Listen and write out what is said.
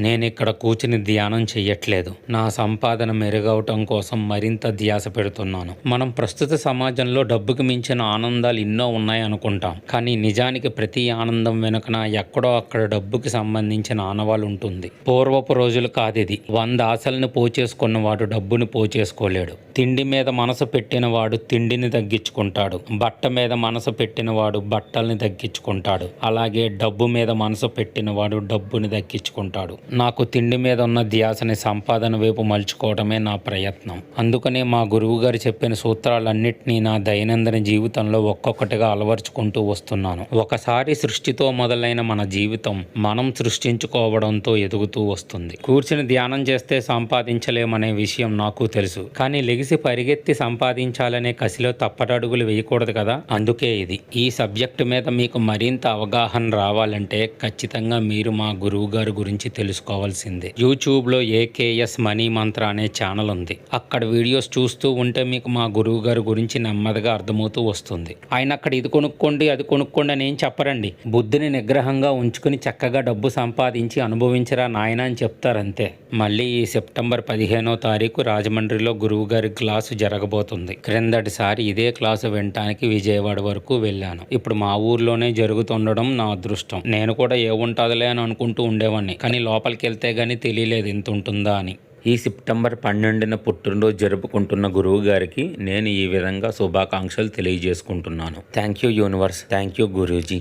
నేనిక్కడ కూర్చుని ధ్యానం చెయ్యట్లేదు. నా సంపాదన మెరుగవటం కోసం మరింత ధ్యాస పెడుతున్నాను. మనం ప్రస్తుత సమాజంలో డబ్బుకి మించిన ఆనందాలు ఎన్నో ఉన్నాయనుకుంటాం. కానీ నిజానికి ప్రతి ఆనందం వెనుకన ఎక్కడో అక్కడ డబ్బుకి సంబంధించిన ఆనవాళ్ళు ఉంటుంది. పూర్వపు రోజులు కాదిది. 100 ఆశలను పోచేసుకున్నవాడు డబ్బుని పోచేసుకోలేడు. తిండి మీద మనసు పెట్టినవాడు తిండిని తగ్గించుకుంటాడు. బట్ట మీద మనసు పెట్టినవాడు బట్టల్ని తగ్గించుకుంటాడు. అలాగే డబ్బు మీద మనసు పెట్టినవాడు డబ్బుని దక్కించుకుంటాడు. నాకు తిండి మీద ఉన్న ధ్యాసని సంపాదన వైపు మలుచుకోవడమే నా ప్రయత్నం. అందుకనే మా గురువు గారు చెప్పిన సూత్రాలన్నింటినీ నా దైనందిన జీవితంలో ఒక్కొక్కటిగా అలవర్చుకుంటూ వస్తున్నాను. ఒకసారి సృష్టితో మొదలైన మన జీవితం మనం సృష్టించుకోవడంతో ఎదుగుతూ వస్తుంది. కూర్చుని ధ్యానం చేస్తే సంపాదించలేమనే విషయం నాకు తెలుసు. కానీ లెగిసి పరిగెత్తి సంపాదించాలనే కసిలో తప్పటడుగులు వేయకూడదు కదా. అందుకే ఇది. ఈ సబ్జెక్టు మీద మీకు మరింత అవగాహన రావాలంటే ఖచ్చితంగా మీరు మా గురువు గారి గురించి తెలుసుకోవాల్సిందే. యూట్యూబ్లో ఏకేఎస్ మనీ మంత్ర అనే ఛానల్ ఉంది. అక్కడ వీడియోస్ చూస్తూ ఉంటే మీకు మా గురువు గారి గురించి నెమ్మదిగా అర్థమవుతూ వస్తుంది. ఆయన అక్కడ ఇది కొనుక్కోండి అది కొనుక్కోండి అని ఏం చెప్పరండి. బుద్ధిని నిగ్రహంగా ఉంచుకుని చక్కగా డబ్బు సంపాదించి అనుభవించరా నాయన అని చెప్తారంతే. మళ్ళీ ఈ సెప్టెంబర్ 15వ తారీఖు రాజమండ్రిలో గురువు గారి క్లాసు జరగబోతుంది. క్రిందటిసారి ఇదే క్లాసు వినటానికి విజయవాడ వరకు వెళ్ళాను. ఇప్పుడు మా ఊర్లోనే జరుగుతుండడం నా అదృష్టం. నేను కూడా ఏముంటుందిలే అని అనుకుంటూ ఉండేవాడిని. కానీ లోపలికి వెళ్తే కానీ తెలియలేదు ఇంత ఉంటుందా అని. ఈ సెప్టెంబర్ 12న పుట్టినరోజు జరుపుకుంటున్న గురువు గారికి నేను ఈ విధంగా శుభాకాంక్షలు తెలియజేసుకుంటున్నాను. Thank you universe. Thank you Guruji.